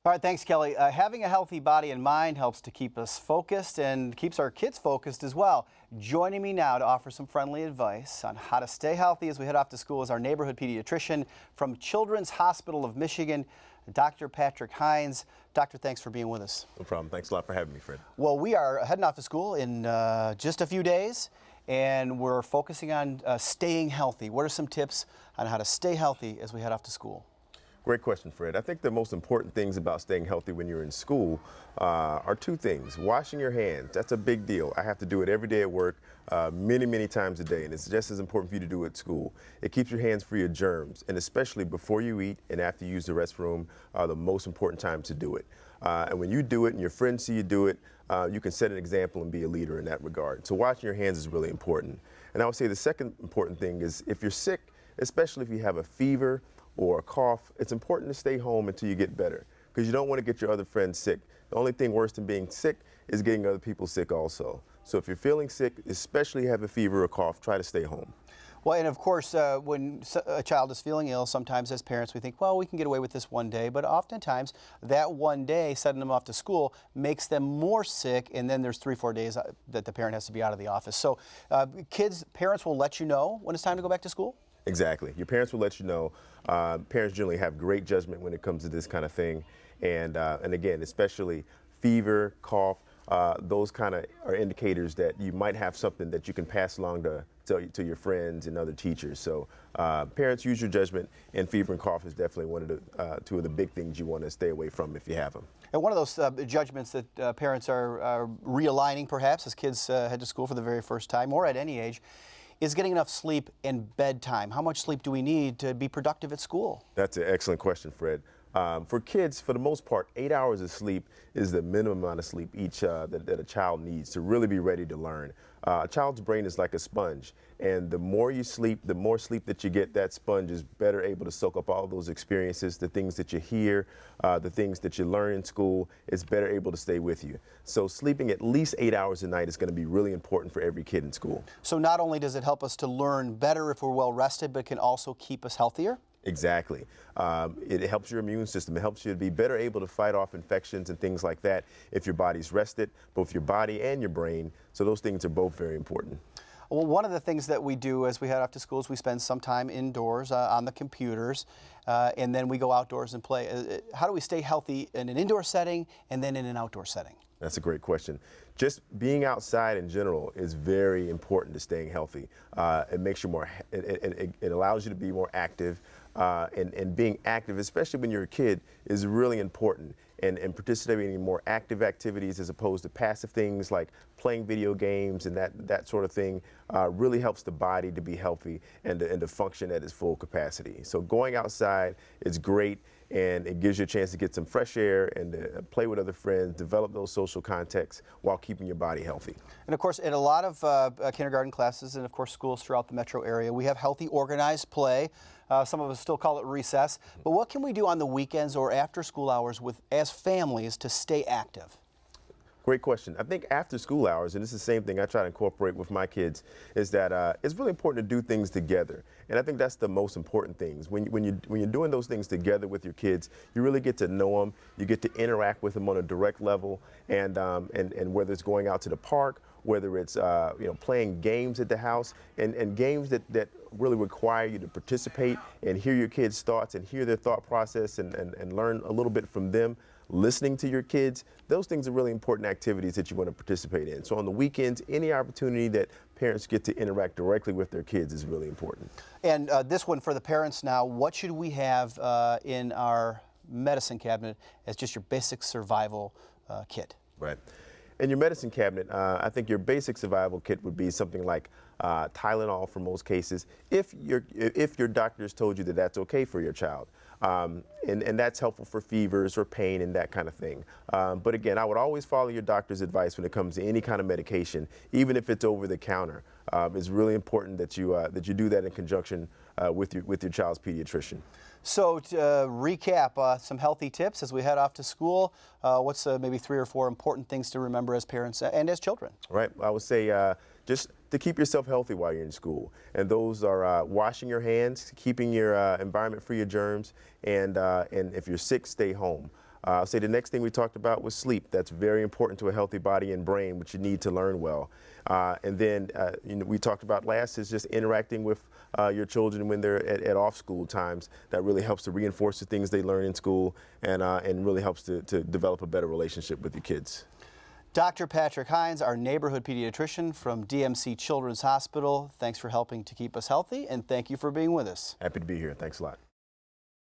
All right, thanks, Kelly. Having a healthy body and mind helps to keep us focused and keeps our kids focused as well. Joining me now to offer some friendly advice on how to stay healthy as we head off to school is our neighborhood pediatrician from Children's Hospital of Michigan, Dr. Patrick Hines. Doctor, thanks for being with us. No problem. Thanks a lot for having me, Fred. Well, we are heading off to school in just a few days, and we're focusing on staying healthy. What are some tips on how to stay healthy as we head off to school? Great question, Fred. I think the most important things about staying healthy when you're in school are two things. Washing your hands, that's a big deal. I have to do it every day at work, many times a day, and it's just as important for you to do it at school. It keeps your hands free of germs, and especially before you eat and after you use the restroom are the most important times to do it. And when you do it and your friends see you do it, you can set an example and be a leader in that regard. So washing your hands is really important. And I would say the second important thing is if you're sick, especially if you have a fever or a cough, it's important to stay home until you get better because you don't want to get your other friends sick. The only thing worse than being sick is getting other people sick also. So if you're feeling sick, especially have a fever or cough, try to stay home. Well, and of course, when a child is feeling ill, sometimes as parents we think, well, we can get away with this one day, but oftentimes that one day, sending them off to school, makes them more sick, and then there's 3-4 days that the parent has to be out of the office. So parents will let you know when it's time to go back to school? Exactly. Your parents will let you know. Parents generally have great judgment when it comes to this kind of thing. And again, especially fever, cough, those kind of are indicators that you might have something that you can pass along to your friends and other teachers. So parents, use your judgment, and fever and cough is definitely one of the two of the big things you want to stay away from if you have them. And one of those judgments that parents are realigning perhaps as kids head to school for the very first time or at any age is getting enough sleep and bedtime. How much sleep do we need to be productive at school? That's an excellent question, Fred. For kids, for the most part, 8 hours of sleep is the minimum amount of sleep each that a child needs to really be ready to learn. A child's brain is like a sponge, and the more you sleep, the more sleep that you get, that sponge is better able to soak up all those experiences, the things that you hear, the things that you learn in school. It's better able to stay with you. So sleeping at least 8 hours a night is going to be really important for every kid in school. So not only does it help us to learn better if we're well rested, but it can also keep us healthier? Exactly. It helps your immune system. It helps you to be better able to fight off infections and things like that if your body's rested, both your body and your brain. So those things are both very important. Well, one of the things that we do as we head off to school is we spend some time indoors on the computers, and then we go outdoors and play. How do we stay healthy in an indoor setting and then in an outdoor setting? That's a great question. Just being outside in general is very important to staying healthy. It makes you more, it allows you to be more active, and being active, especially when you're a kid, is really important. And participating in more active activities as opposed to passive things like playing video games and that sort of thing really helps the body to be healthy and to function at its full capacity. So going outside is great, and it gives you a chance to get some fresh air and to play with other friends, develop those social contacts while keeping your body healthy. And of course, in a lot of kindergarten classes and of course schools throughout the metro area, we have healthy organized play. Some of us still call it recess. But what can we do on the weekends or after school hours as families to stay active? Great question. I think after school hours, and this is the same thing I try to incorporate with my kids, is that it's really important to do things together. And I think that's the most important things. When you're doing those things together with your kids, you really get to know them. You get to interact with them on a direct level, and whether it's going out to the park, whether it's playing games at the house, and games that really require you to participate and hear your kids' thoughts and hear their thought process and learn a little bit from them. Listening to your kids, those things are really important activities that you want to participate in. So on the weekends, any opportunity that parents get to interact directly with their kids is really important. And this one for the parents now, what should we have in our medicine cabinet as just your basic survival kit? Right. In your medicine cabinet, I think your basic survival kit would be something like Tylenol for most cases, if your doctor's told you that that's okay for your child. And that's helpful for fevers or pain and that kind of thing. But again, I would always follow your doctor's advice when it comes to any kind of medication, even if it's over the counter. It's really important that you do that in conjunction with your child's pediatrician. So to recap, some healthy tips as we head off to school. What's maybe 3 or 4 important things to remember as parents and as children? Right. I would say just to keep yourself healthy while you're in school. And those are washing your hands, keeping your environment free of germs, and if you're sick, stay home. I'll say the next thing we talked about was sleep. That's very important to a healthy body and brain, which you need to learn well. And then we talked about last is just interacting with your children when they're at off-school times. That really helps to reinforce the things they learn in school and really helps to develop a better relationship with your kids. Dr. Patrick Hines, our neighborhood pediatrician from DMC Children's Hospital, thanks for helping to keep us healthy, and thank you for being with us. Happy to be here. Thanks a lot.